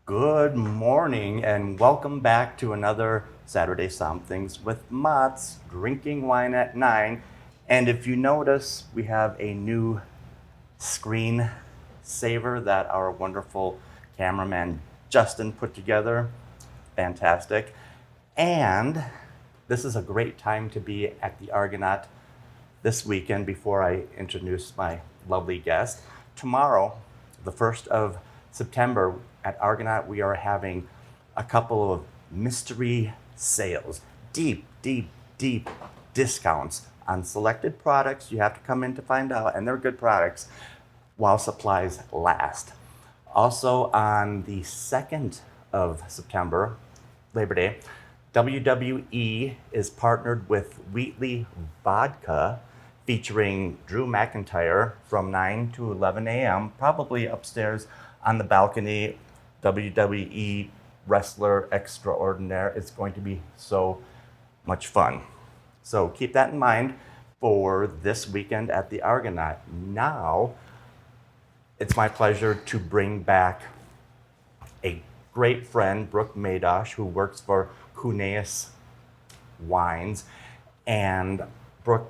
Good morning and welcome back to another Saturday Somm-things with Mott's Drinking Wine at 9. And if you notice, we have a new screen saver that our wonderful cameraman Justin put together. Fantastic. And this is a great time to be at the Argonaut this weekend before I introduce my lovely guest. Tomorrow, the 1st of September, at Argonaut, we are having a couple of mystery sales. Deep discounts on selected products. You have to come in to find out, and they're good products while supplies last. Also, on the 2nd of September, Labor Day, WWE is partnered with Wheatley Vodka, featuring Drew McIntyre from 9 to 11 a.m., probably upstairs on the balcony. WWE wrestler extraordinaire. It's going to be so much fun. So keep that in mind for this weekend at the Argonaut. Now, it's my pleasure to bring back a great friend, Brooke Madosh, who works for Cuneus Wines. And Brooke,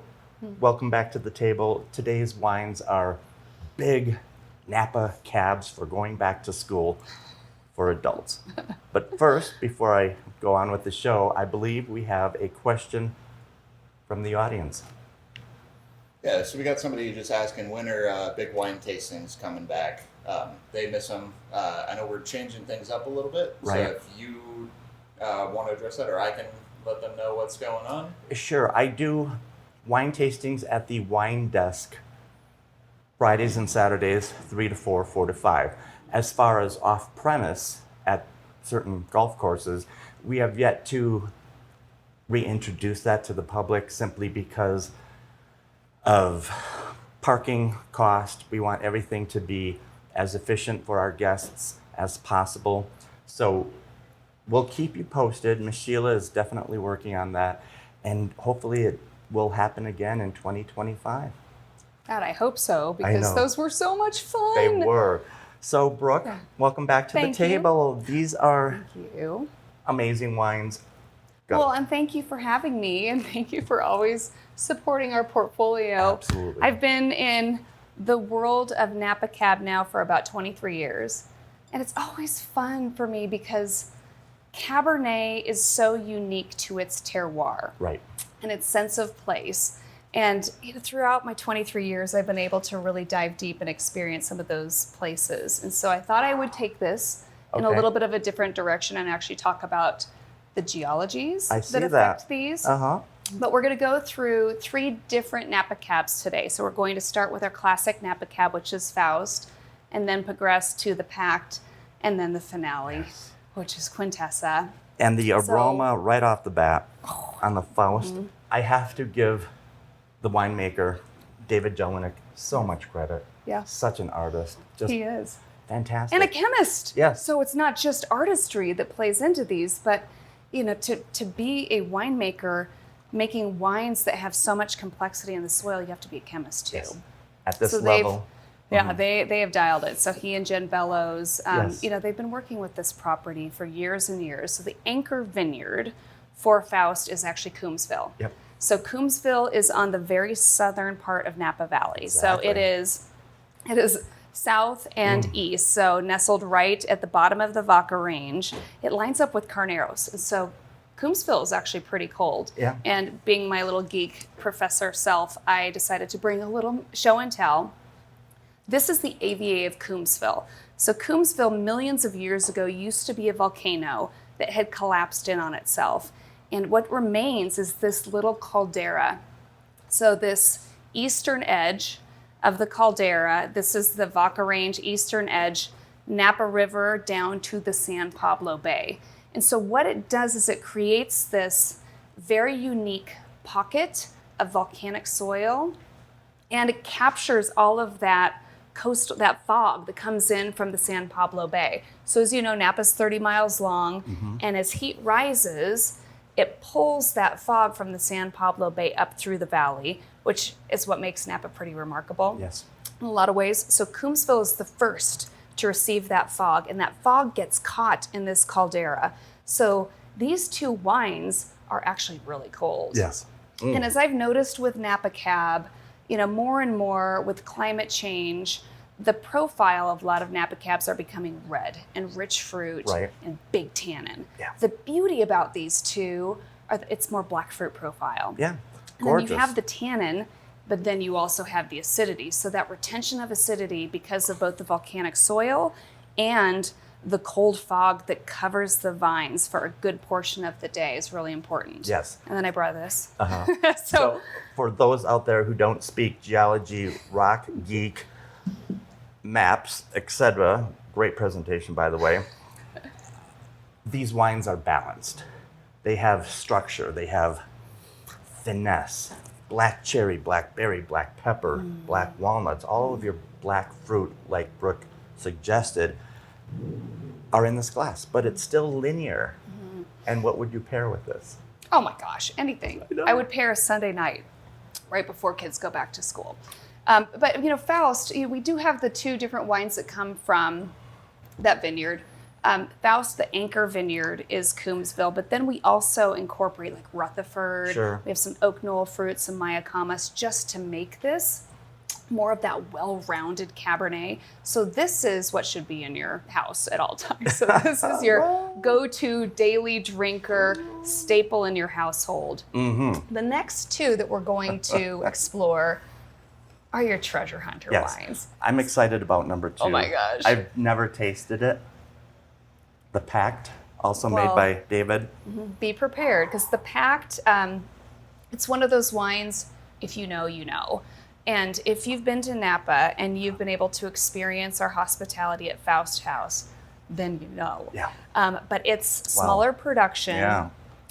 welcome back to the table. Today's wines are big Napa cabs for going back to school for adults. But first, before I go on with the show, I believe we have a question from the audience. Yeah, so we got somebody just asking when are big wine tastings coming back? They miss them. I know we're changing things up a little bit. Right. So if you want to address that, or I can let them know what's going on. Sure, I do wine tastings at the wine desk Fridays and Saturdays, 3 to 4, 4 to 5. As far as off premise at certain golf courses, we have yet to reintroduce that to the public simply because of parking cost. We want everything to be as efficient for our guests as possible. So we'll keep you posted. Miss Sheila is definitely working on that, and hopefully it will happen again in 2025. God, I hope so, I because know. those were so much fun. They were. So, Brooke, welcome back to Thank the table. These are Thank you. amazing wines. Go. Well, and thank you for having me, and thank you for always supporting our portfolio. Absolutely. I've been in the world of Napa Cab now for about 23 years, and it's always fun for me because Cabernet is so unique to its terroir Right. and its sense of place. And throughout my 23 years, I've been able to really dive deep and experience some of those places. And so I thought I would take this in a Okay. little bit of a different direction and actually talk about the geologies I see that that. affect these. Uh-huh. But we're going to go through 3 different Napa Cabs today. So we're going to start with our classic Napa Cab, which is Faust, and then progress to the Pact, and then the finale, which is Quintessa. And the aroma right off the bat on the Faust, I have to give the winemaker, David Jelinek, so much credit. Yeah. Such an artist. Just He is. fantastic. And a chemist. Yes. So it's not just artistry that plays into these, but to be a winemaker making wines that have so much complexity in the soil, you have to be a chemist too. Yes. At this So level. Yeah, they have dialed it. So he and Jen Bellows, Yes. they've been working with this property for years and years. So the anchor vineyard for Faust is actually Coombsville. Yep. So Coombsville is on the very southern part of Napa Valley. Exactly. So it is south and east. So nestled right at the bottom of the Vaca Range. It lines up with Carneros. And so Coombsville is actually pretty cold. Yeah. And being my little geek professor self, I decided to bring a little show and tell. This is the AVA of Coombsville. So Coombsville, millions of years ago, used to be a volcano that had collapsed in on itself. And what remains is this little caldera. So this eastern edge of the caldera, this is the Vaca Range eastern edge, Napa River down to the San Pablo Bay. And so what it does is it creates this very unique pocket of volcanic soil, and it captures all of that that fog that comes in from the San Pablo Bay. So as you know, Napa's 30 miles long, and as heat rises, it pulls that fog from the San Pablo Bay up through the valley, which is what makes Napa pretty remarkable Yes. in a lot of ways. So Coombsville is the first to receive that fog, and that fog gets caught in this caldera. So these two wines are actually really cold. Yes. And as I've noticed with Napa Cab, more and more with climate change, the profile of a lot of Napa Cabs are becoming red and rich fruit Right. and big tannin. Yeah. The beauty about these two are that it's more black fruit profile. Yeah. And Gorgeous. then you have the tannin, but then you also have the acidity. So that retention of acidity because of both the volcanic soil and the cold fog that covers the vines for a good portion of the day is really important. Yes. And then I brought this. Uh-huh. So for those out there who don't speak geology, rock, geek, maps, etc., great presentation, by the way. These wines are balanced. They have structure. They have finesse. Black cherry, black berry, black pepper, black walnuts, all of your black fruit, like Brooke suggested, are in this glass, but it's still linear. And what would you pair with this? Oh my gosh, anything. I know. I would pair a Sunday night right before kids go back to school. But Faust, we do have the two different wines that come from that vineyard. Faust, the anchor vineyard, is Coombsville, but then we also incorporate like Rutherford. Sure. We have some Oak Knoll fruits, some Mayacamas, just to make this more of that well-rounded Cabernet. So this is what should be in your house at all times. So this is your go-to daily drinker staple in your household. Mm-hmm. The next two that we're going to explore are your treasure hunter Yes. wines. I'm excited about number 2. Oh my gosh. I've never tasted it. The Pact, also made Well- by David. Be prepared, because the Pact, it's one of those wines, if you know, you know. And if you've been to Napa and you've been able to experience our hospitality at Faust House, then you know. Yeah. But it's smaller production. Yeah.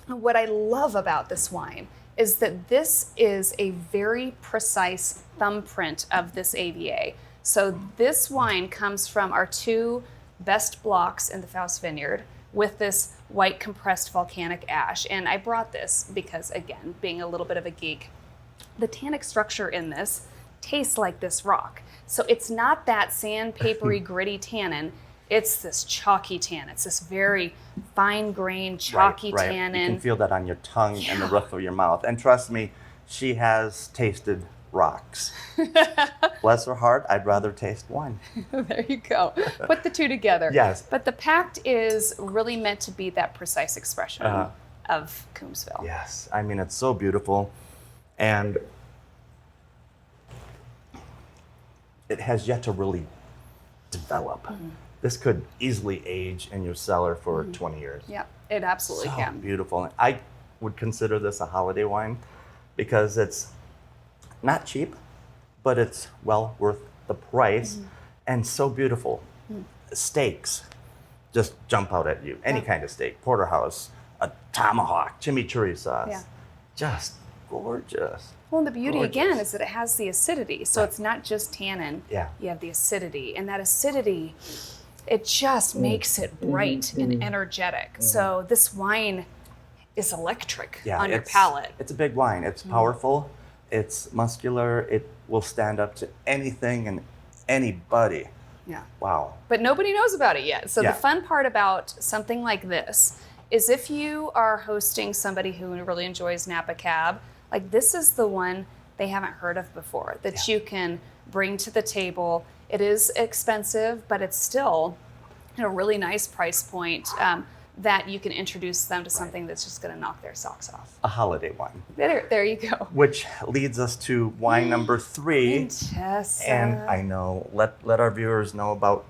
What I love about this wine is that this is a very precise thumbprint of this AVA. So this wine comes from our two best blocks in the Faust Vineyard with this white compressed volcanic ash. And I brought this because, again, being a little bit of a geek, the tannic structure in this tastes like this rock. So it's not that sandpapery, gritty tannin. It's this chalky tannin. It's this very fine-grained, chalky right. tannin. You can feel that on your tongue and the roof of your mouth. And trust me, she has tasted rocks. Bless her heart, I'd rather taste wine. There you go. Put the two together. Yes. But the Pact is really meant to be that precise expression of Coombsville. Yes, I mean, it's so beautiful. And it has yet to really develop. This could easily age in your cellar for 20 years. Yeah, it absolutely So can. beautiful. And I would consider this a holiday wine because it's not cheap, but it's well worth the price and so beautiful. Steaks just jump out at you. Any kind of steak, porterhouse, a tomahawk, chimichurri sauce. Yeah. Just gorgeous. Well, and the beauty Gorgeous. again is that it has the acidity. So it's not just tannin. Yeah. You have the acidity. And that acidity, it just makes it bright and energetic. So this wine is electric on your palate. It's a big wine. It's powerful. It's muscular. It will stand up to anything and anybody. Yeah. Wow. But nobody knows about it yet. So Yeah. the fun part about something like this is if you are hosting somebody who really enjoys Napa Cab, like this is the one they haven't heard of before that you can bring to the table. It is expensive, but it's still a really nice price point that you can introduce them to something that's just going to knock their socks off. A holiday wine. There you go. Which leads us to wine number 3. Quintessa. And I know, let our viewers know about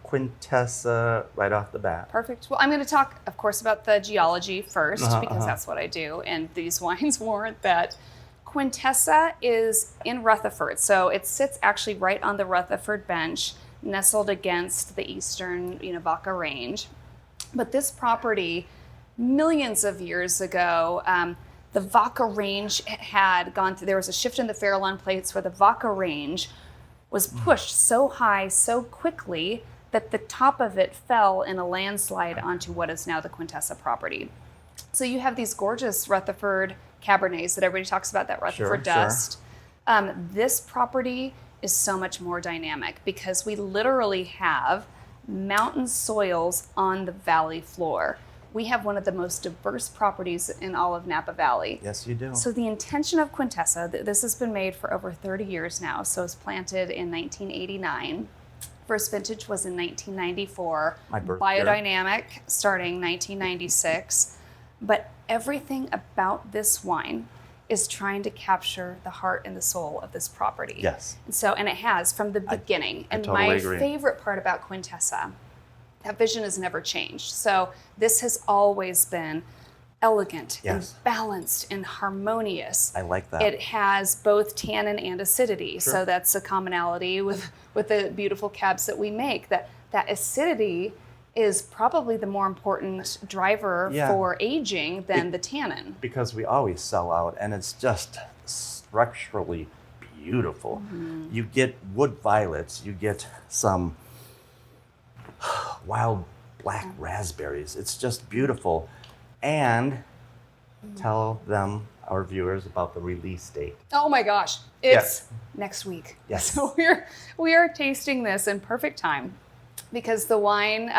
Quintessa right off the bat. Perfect. Well, I'm going to talk, of course, about the geology first because that's what I do, and these wines warrant that. Quintessa is in Rutherford, so it sits actually right on the Rutherford bench, nestled against the eastern Vaca Range. But this property, millions of years ago, the Vaca Range had gone through, there was a shift in the Farallon plates where the Vaca Range was pushed so high so quickly that the top of it fell in a landslide onto what is now the Quintessa property. So you have these gorgeous Rutherford Cabernets that everybody talks about, that Rutherford Sure. dust. This property is so much more dynamic because we literally have mountain soils on the valley floor. We have one of the most diverse properties in all of Napa Valley. Yes, you do. So the intention of Quintessa, this has been made for over 30 years now. So it was planted in 1989. First vintage was in 1994. My birth year. Biodynamic starting 1996. But everything about this wine is trying to capture the heart and the soul of this property. Yes. And it has from the beginning. I And totally my agree. favorite part about Quintessa, that vision has never changed. So this has always been elegant Yes. and balanced and harmonious. I like that. It has both tannin and acidity. Sure. So that's a commonality with the beautiful cabs that we make. That acidity is probably the more important driver Yeah. for aging than the tannin. Because we always sell out, and it's just structurally beautiful. You get wood violets, you get some wild black raspberries. It's just beautiful. And tell them, our viewers, about the release date. Oh my gosh, it's next week. Yes. So we are tasting this in perfect time because the wine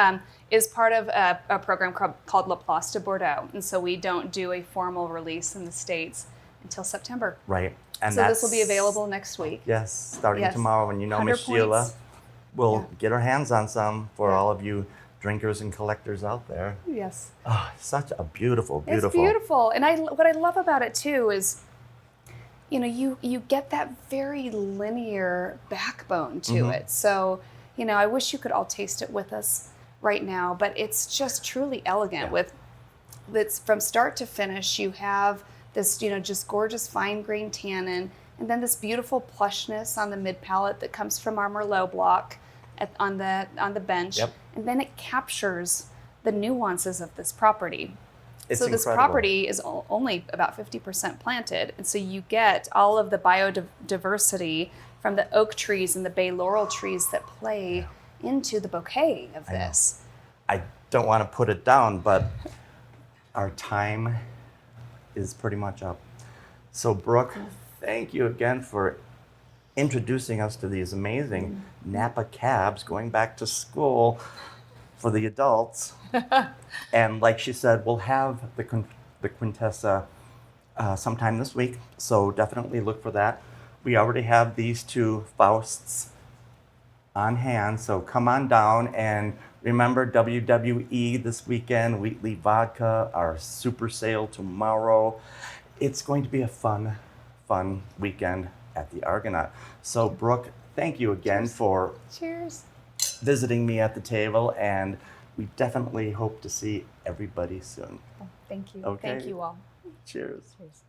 is part of a program called La Place de Bordeaux. And so we don't do a formal release in the States until September. Right. And So this will be available next week. Yes, starting Yes. tomorrow. And you know, 100 Miss Sheila points. will get her hands on some for Yeah. all of you drinkers and collectors out there. Yes. Oh, such a beautiful, It's beautiful. And what I love about it too is, you get that very linear backbone to it. So, I wish you could all taste it with us right now, but it's just truly elegant with it's from start to finish. You have this, just gorgeous fine grain tannin, and then this beautiful plushness on the mid palate that comes from our Merlot block on the bench. Yep. And then it captures the nuances of this property. It's So this incredible. property is only about 50% planted, and so you get all of the biodiversity from the oak trees and the bay laurel trees that play into the bouquet of this. I don't want to put it down, but our time is pretty much up. So, Brooke, thank you again for introducing us to these amazing Napa cabs going back to school for the adults. And like she said, we'll have the Quintessa sometime this week, so definitely look for that. We already have these two Fausts on hand, so come on down. And remember, WWE this weekend, Wheatley Vodka, our super sale tomorrow. It's going to be a fun weekend at the Argonaut. So, Brooke, thank you again for Cheers. visiting me at the table, and we definitely hope to see everybody soon. Thank you. Okay. Thank you all. Cheers. Cheers.